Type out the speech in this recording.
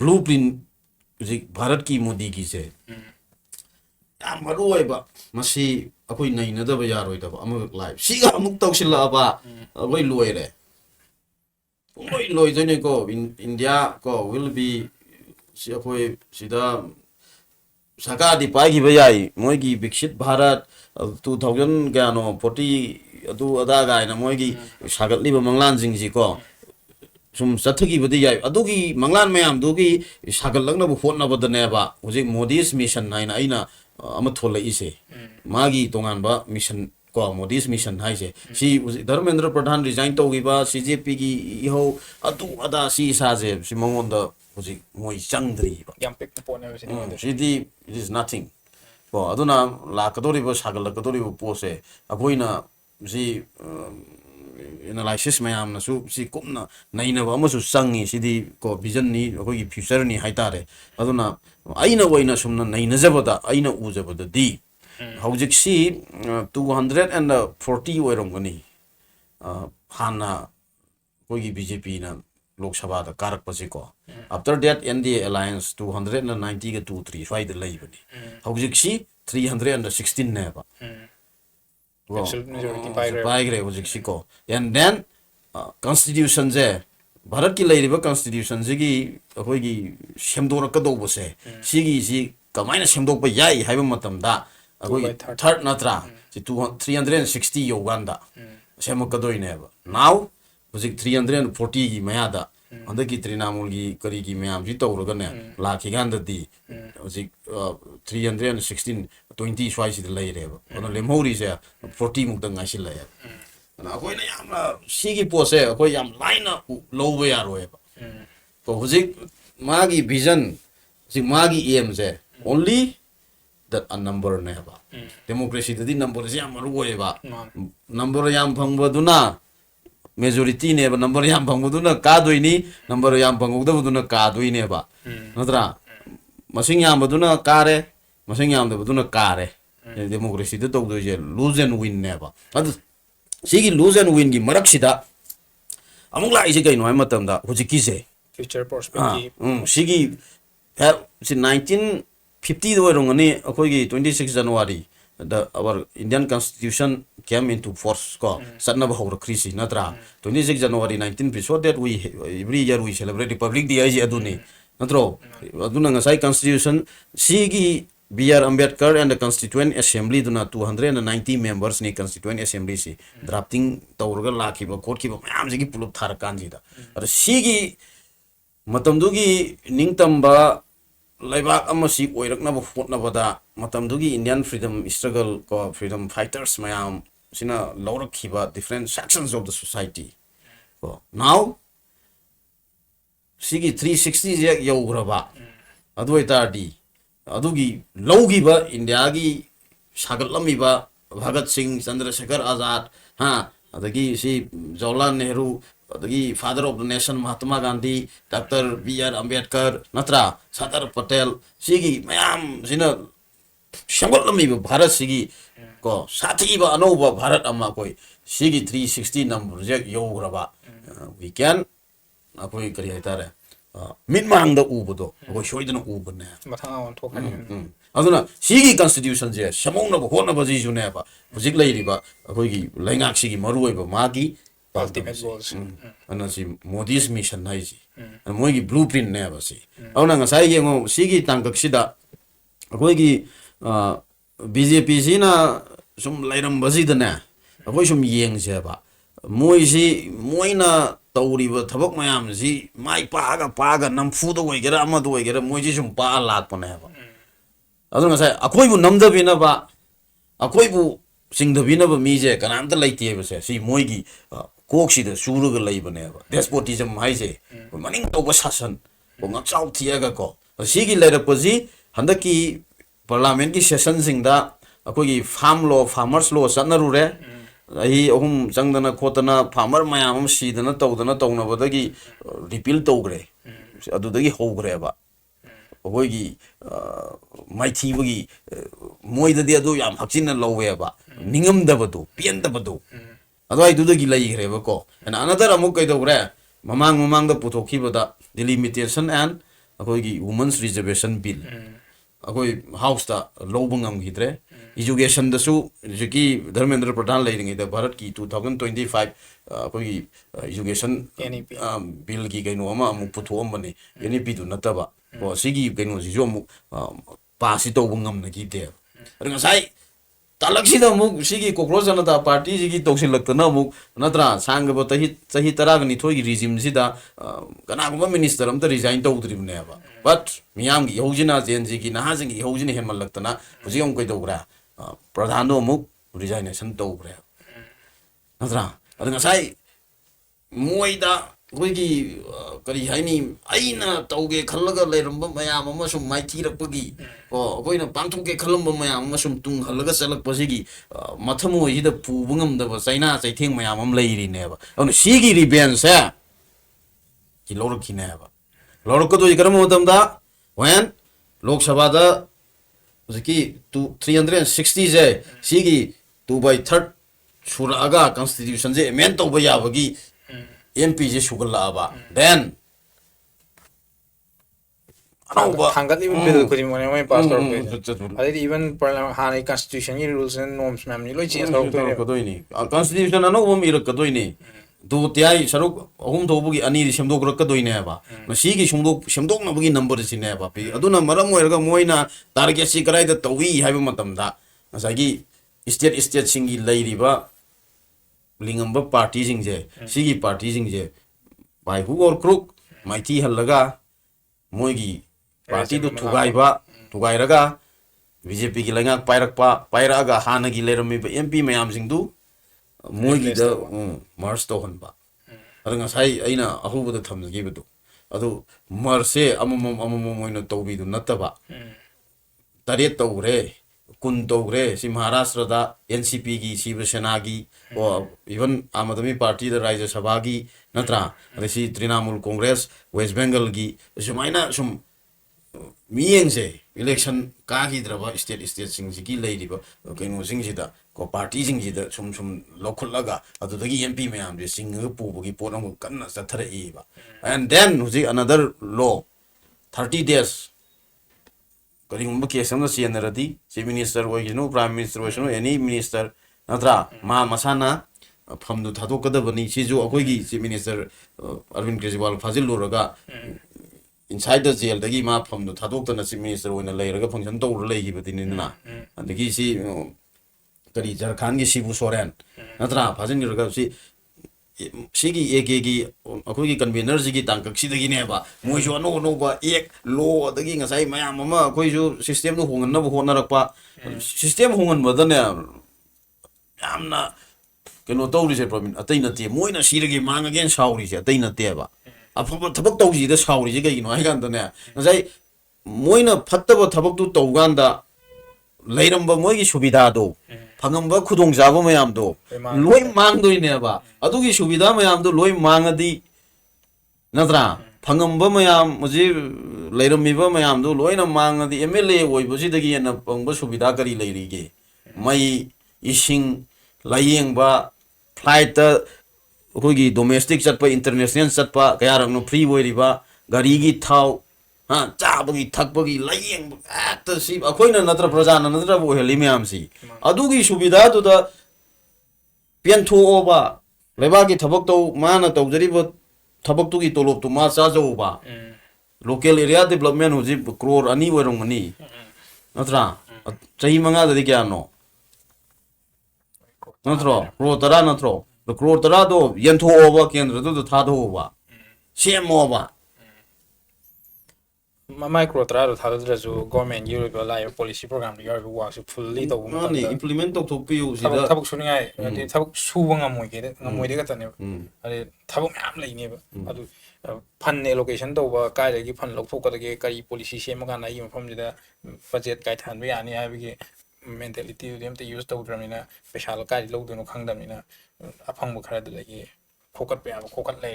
blueprint Bharat ki Modi ki se yam maru ba masi akoi nai na da ba yaroi da ba amuk live siga amuk tawsila ba agoi loi re oi loi jane ko India ko will be si akoi sida saka di pai gi ba yai moi gi Viksit Bharat 2000 gano 40 adu ada ga na moi gi sagat li ba manglan jing ji ko sum sathagi budi yai adugi manglan mayam dugi sagal langna bu phot na badane ba hojik Modi's mission naina aina ama thola ise magi tongan ba mission ko Modi's mission hai se si Dharmendra Pradhan resign to gi ba CJP gi ho adu ada si sa je si mongon da hojik moi changdri ba yam pek po na si sidi it is nothing bo aduna la kadori ba sagal la kadori bu pose akoina si analysis mayam na su si kumna naina ba amasu sangi sidi ko vision ni ko gi future ni haitare aduna aina waina sumna naina jabada aina u jabada di hojik si 240 oirom gani hana ko gi BJP na Lok Sabha da karak pasi ko after that NDA alliance 290 ga 23 fight the lay bani hojik si 316 ne ba and then constitution je Bharat ki lai constitution je gi akoi gi semdor ka do bose sigi si kamaina semdok ba yai haiba matam da akoi third natra 360 yoganda semo ka doi ne ba now hojik 340 gi maya da anda ki Trinamool gi kari gi mayam ji tawraga ne la ki ganda di hojik 316 20 swai si lai re ba ona lemhori se 40 muk da ngai si lai na akoi na yam sigi pose akoi yam laina lowe ya roe ba ko hojik magi vision si magi aim je only that a number ne ba democracy da di number je am roe ba number yam phangba duna majority ne ba number yam phangba duna ka doini number yam phangda duna ka doine ba natra masing yam duna kare masing yam da duna kare democracy da tog do je lose and win ne ba adu sigi lose and win gi marak sida amuk la ise kai no matam da hojiki se future perspective sigi si 1950 do rongani akoi gi 26 January our Indian Constitution came into force ko satna ba hawra krisi natra 26 January 1950 so that we every year we celebrate Republic Day aduni natro aduna ngasai constitution sigi B.R. Ambedkar and the Constituent Assembly duna 290 members ni Constituent Assembly si drafting tawrga lakhi ba court ki ba mayam ji pulup thar kanji da ar sigi matamdugi ningtamba laibak amasi oirakna ba hotna bada matamdugi Indian freedom struggle ko freedom fighters mayam sina laurakhiba different sections of the society ko now sigi 360 je yograba adoi tardi adugi logi ba India gi sagalami ba Bhagat Singh Chandrasekhar Azad ha adagi si Jawaharlal Nehru adagi father of the nation Mahatma Gandhi Dr. B.R. Ambedkar natra Sardar Patel sigi mayam sina sagalami ba Bharat sigi ko sathi ba ano ba Bharat amma koi sigi 360 number je yograba we can akoi kari haitare midmang da ubudo ko shoidana ubune mathang on thok ani aduna sigi constitution je samong na hona ba ji june ba hojik lai ri ba akoi gi laingak sigi maru oi ba magi ultimate goals ana si Modi's mission nai ji ana moi gi blueprint ne ba si auna nga sai yengo sigi tangkak sida akoi gi BJP sina sum lairam baji da ne akoi sum yeng je ba moi si moina tawriba thabak mayam si mai paga namfu do oigera ama do oigera moi ji sum pa lak pa ne ba aduna sai akoi bu namda bina ba akoi bu singda bina ba mi je kanamta laiti ba se si moi gi kok si da suru ga lai ba ne ba despotism hai je maning to ba sasan bo ngak chau thia ga ko si gi lai ra pa ji handaki parliament ki session sing da akoi gi farm law farmers law sanaru re ahi ohum jangdana khotana farmer mayam sidana tawdana tawna badagi repeal tawgre adudagi hogre ba ogoigi maithi bagi moida de adu yam hakchina lowe ba ningam da badu pian da badu adai dudagi lai gre ba ko and another amuk kai dogre mamang da puthokhi bada delimitation and ꯑꯩꯈꯣꯏꯒꯤ ꯋꯨꯃꯟꯁ reservation bill ꯑꯩꯈꯣꯏ ꯍꯥꯎꯁꯇ ꯂꯧꯕ ꯉꯝꯈꯤꯗ꯭ꯔꯦ ꯏꯖꯨꯀꯦꯁꯟꯗꯁꯨ ꯍꯧꯖꯤꯛꯀꯤ ꯙꯔꯃꯦꯟꯗ꯭ꯔ ꯄ꯭ꯔꯙꯥꯟ ꯂꯩꯔꯤꯉꯩꯗ ꯚꯥꯔꯠꯀꯤ 2025 ꯑꯩꯈꯣꯏꯒꯤ education NEP ꯕꯤꯜꯒꯤ ꯀꯩꯅꯣ ꯑꯃ ꯑꯃꯨꯛ ꯄꯨꯊꯣꯛꯑꯝꯕꯅꯤ NEP ꯗꯨ ꯅꯠꯇꯕ ꯀꯣ ꯁꯤꯒꯤ ꯀꯩꯅꯣꯁꯤꯁꯨ ꯑꯃꯨꯛ ꯄꯥꯁꯁꯤ ꯇꯧꯕ ꯉꯝꯅꯈꯤꯗꯦꯕ ꯑꯗꯨ ꯉꯁꯥꯏ ꯇꯥꯂꯛꯁꯤꯗ ꯑꯃꯨꯛ ꯁꯤꯒꯤ ꯀꯣꯀ꯭ꯔꯣꯁ ꯖꯅꯇꯥ ꯄꯥꯔꯇꯤꯁꯤꯒꯤ ꯇꯧꯁꯤꯜꯂꯛꯇꯅ ꯑꯃꯨꯛ ꯅꯠꯇ꯭ꯔꯥ ꯁꯥꯡꯒꯕ ꯆꯍꯤ 12ꯒꯤ ꯔꯤꯖꯤꯝꯁꯤꯗ ꯀꯅꯥꯒꯨꯝꯕ ꯃꯤꯅꯤꯁꯇꯔ ꯑꯝꯇ ꯔꯤꯖꯥꯏꯟ ꯇꯧꯗ꯭ꯔꯤꯕꯅꯦꯕ ꯕꯠ ꯃꯤꯌꯥꯝꯒꯤ ꯏꯍꯧꯁꯤꯅ ꯖꯦꯟꯖꯤꯒꯤ ꯅꯍꯥꯁꯤꯡꯒꯤ ꯏꯍꯧꯁꯤꯅ ꯍꯦꯟꯃꯜꯂꯛꯇꯅ ꯍꯧꯖꯤꯛ ꯑꯃꯨꯛ ꯀꯩꯗꯧꯈ꯭ꯔꯦ ꯄ꯭ꯔꯙꯥꯟꯗꯣ ꯑꯃꯨꯛ ꯔꯤꯖꯥꯏꯅꯦꯁꯟ ꯇꯧꯈ꯭ꯔꯦ ꯅꯠꯇ꯭ꯔꯥ ꯑꯗ ꯉꯁꯥꯏ ꯃꯣꯏꯗ ꯑꯩꯈꯣꯏꯒꯤ ꯀꯔꯤ ꯍꯥꯏꯅꯤ ꯑꯩꯅ ꯇꯧꯒꯦ ꯈꯜꯂꯒ ꯂꯩꯔꯝꯕ ꯃꯌꯥꯝ ꯑꯃ ꯁꯨꯝ ꯃꯥꯏꯊꯤꯔꯛꯄꯒꯤ ꯀꯣ ꯑꯩꯈꯣꯏꯅ ꯄꯥꯡꯊꯣꯛꯀꯦ ꯈꯜꯂꯝꯕ ꯃꯌꯥꯝ ꯑꯃ ꯁꯨꯝ ꯇꯨꯡꯍꯜꯂꯒ ꯆꯠꯂꯛꯄꯁꯤꯒꯤ ꯃꯊꯃꯣꯏꯁꯤꯗ ꯄꯨꯕ ꯉꯝꯗꯕ ꯆꯩꯅꯥ ꯆꯩꯊꯦꯡ ꯃꯌꯥꯝ ꯑꯃ ꯂꯩꯔꯤꯅꯦꯕ ꯑꯗꯨꯅ ꯁꯤꯒꯤ ꯔꯤꯚꯦꯟꯁꯁꯦ ꯁꯤ ꯂꯧꯔꯛꯈꯤꯅꯦꯕ ꯂꯧꯔꯛꯀꯗꯣꯏꯁꯤ ꯀꯔꯝꯕ ꯃꯇꯝꯗ ꯋꯦꯟ ꯂꯣꯛ ꯁꯚꯥꯗ ꯍꯧꯖꯤꯛꯀꯤ 360ꯁꯦ ꯁꯤꯒꯤ 2/3 ꯁꯨꯔꯛꯑꯒ ꯀꯟꯁꯇꯤꯇ꯭ꯌꯨꯁꯟꯁꯦ ꯑꯦꯃꯦꯟ ꯇꯧꯕ ꯌꯥꯕꯒꯤ MPꯁꯦ ꯁꯨꯒꯠꯂꯛꯑꯕ ꯗꯦꯟ ꯑꯅꯧꯕ ꯊꯥꯡꯒꯠꯂꯤꯕ ꯕꯤꯜ ꯈꯨꯗꯤꯡꯃꯛꯅꯦ ꯃꯣꯏ ꯄꯥꯁ ꯇꯧꯔꯛꯇꯣꯏꯁꯦ ꯑꯗꯩꯗꯤ ꯏꯚꯟ ꯍꯥꯟꯅꯒꯤ ꯀꯟꯁꯇꯤꯇ꯭ꯌꯨꯁꯟꯒꯤ ꯔꯨꯜꯁ ꯑꯦꯟ ꯅꯣꯔꯝꯁ ꯃꯌꯥꯝꯅꯤ ꯂꯣꯏ ꯆꯦꯟꯖ ꯇꯧꯔꯛꯇꯣꯏꯅꯦꯕ ꯇꯧꯔꯛꯀꯗꯣꯏꯅꯤ ꯀꯟꯁꯇꯤꯇ꯭ꯌꯨꯁꯟ ꯑꯅꯧꯕ ꯑꯃ ꯏꯔꯛꯀꯗꯣꯏꯅꯤ ꯗꯣ ꯇꯤꯌꯥꯏ ꯁꯔꯨꯛ 3 ꯊꯣꯛꯄꯒꯤ 2ꯗꯤ ꯁꯦꯝꯗꯣꯛꯔꯛꯀꯗꯣꯏꯅꯦꯕ ꯃꯁꯤꯒꯤ ꯁꯦꯝꯗꯣꯛꯅꯕꯒꯤ ꯅꯝꯕꯔꯁꯤꯅꯦꯕ ꯑꯗꯨꯅ ꯃꯔꯝ ꯑꯣꯏꯔꯒ ꯃꯣꯏꯅ ꯇꯥꯔꯒꯦꯠꯁꯤ ꯀꯗꯥꯏꯗ ꯇꯧꯏ ꯍꯥꯏꯕ ꯃꯇꯝꯗ ꯉꯁꯥꯏꯒꯤ ꯏꯁꯇꯦꯠꯁꯤꯡꯒꯤ ꯂꯩꯔꯤꯕ ꯂꯤꯡꯉꯝꯕ ꯄꯥꯔꯇꯤꯁꯤꯡꯁꯦ ꯁꯤꯒꯤ ꯄꯥꯔꯇꯤꯁꯤꯡꯁꯦ ꯕꯥꯏ ꯍꯨꯛ ꯑꯣꯔ ꯀ꯭ꯔꯨꯛ ꯃꯥꯏꯊꯤꯍꯜꯂꯒ ꯃꯣꯏꯒꯤ ꯄꯥꯔꯇꯤꯗꯨ ꯊꯨꯒꯥꯏꯔꯒ BJPꯒꯤ ꯂꯩꯉꯥꯛ ꯄꯥꯏꯔꯛꯑꯒ ꯍꯥꯟꯅꯒꯤ ꯂꯩꯔꯝꯃꯤꯕ MP ꯃꯌꯥꯝꯁꯤꯡꯗꯨ ꯃꯣꯏꯒꯤꯗ ꯃꯔꯁ ꯇꯧꯍꯟꯕ ꯑꯗ ꯉꯁꯥꯏ ꯑꯩꯅ ꯑꯍꯧꯕꯗ ꯊꯝꯖꯈꯤꯕꯗꯨ ꯑꯗꯨ ꯃꯔꯁꯁꯦ ꯑꯃꯃꯝ ꯑꯣꯏꯅ ꯇꯧꯕꯤꯗꯨ ꯅꯠꯇꯕ 8 ꯇꯧꯈ꯭ꯔꯦ 10 ꯇꯧꯈ꯭ꯔꯦ ꯁꯤ ꯃꯍꯥꯔꯥꯁꯇ꯭ꯔꯗ NCPꯒꯤ ꯁꯤꯕ ꯁꯦꯅꯥꯒꯤ इवन आम आदमी पार्टी राज्य सभा की नत्रा अदसी तृणमूल कांग्रेस वेस्ट बेंगल की सुमाइना सुम मियेंग से इलेक्शन कागिद्रबा स्टेट सिंग की लेरिबा कइनो सिंग सिदा को पार्टी सिंग सिदा सुम लौखुलगा अदुदगी MP मयाम जे सिंग पुबगी पोट अमु कन्ना चथरइबा एंड देन हुजि अनदर लॉ 30 days करिंगुम केस अमदा चेनरदी चीफ मिनिस्टर ओइगिनो प्राइम मिनिस्टर ओइसनो एनी मिनिस्टर नत्रा मा मसाना फमदु थादोकदबनी सिजु अखोइगी चीफ मिनिस्टर अरविंद केजरीवाल फाजिलुरगा inside the jail dagi ma famdu thadokta chief minister oina leiraga function tawra leigibadinina adagi si kari Jharkhand gi Shibu Soren natra phajin raga si sigi AK gi akoi convener gi tangkak si dagi ne ba moi jo no ba ek lo adagi ngasai mayam ama akoi jo system no hongan na honarakpa system hongan badane yamna keno tawri se problem atai nate moina siragi mang again sauri se atai nate ba afaba thabak tawji da sauri je gaino ai ganda ne ngai moina phattaba thabak tu tawganda leiramba moigi subida do phangamba khudong jaba mayam do loi mang doi ne ba adugi subida mayam do loi mangadi natra phangamba mayam muji leirammi ba mayam do loina mangadi MLA oibusi dagi na pangba subida kari leirige mai ising layengba flight अखोगी domestic चटपा international चटपा कया रंगनो free ओइरिबा गाड़ी की थाव हां चाबगी थकबगी लायेंग एत सी अखोइना नत्र प्रजाना नत्र बो हेलि म्याम सी अदुगी सुविधा दुदा पेनथोबा लेबागी थबक तो माना तौजरिबो थबक तुगी तोलोब तो मा चाजौबा लोकल एरिया डेवलपमेंट हुजि करोड़ अनि ओइरंगनी नत्रा चही मंगा ददि क्यानो नत्रो करोड़ तरा नत्रो करोड़ तरा दो यंथोबा केंद्र तो थादोबा सेमोबा माइक्रो तरा थादद्रजु गवर्नमेंट की ओइबा लाइ पॉलिसी प्रोग्राम की ओइबा वासु फुल्ली तौ माने इंप्लीमेंट तो थोपियो सिदा थबक सुनिङाइ अदि थबक सुबा ngमोइदे गतने अरे थबक म्याम लैनेबा अदु फन एलोकेशन तौबा काइदगी फन लौथोकदगे करी पॉलिसी सेमगाना इ मफमजिदा बजेट गाइ थानबे यानी हाबिगे मेंटालिटी देमते यूज तौद्रमिना पैसा काइ लौदनो खंगदमिना अफंग खरद लगी फोकट पे खोकट ले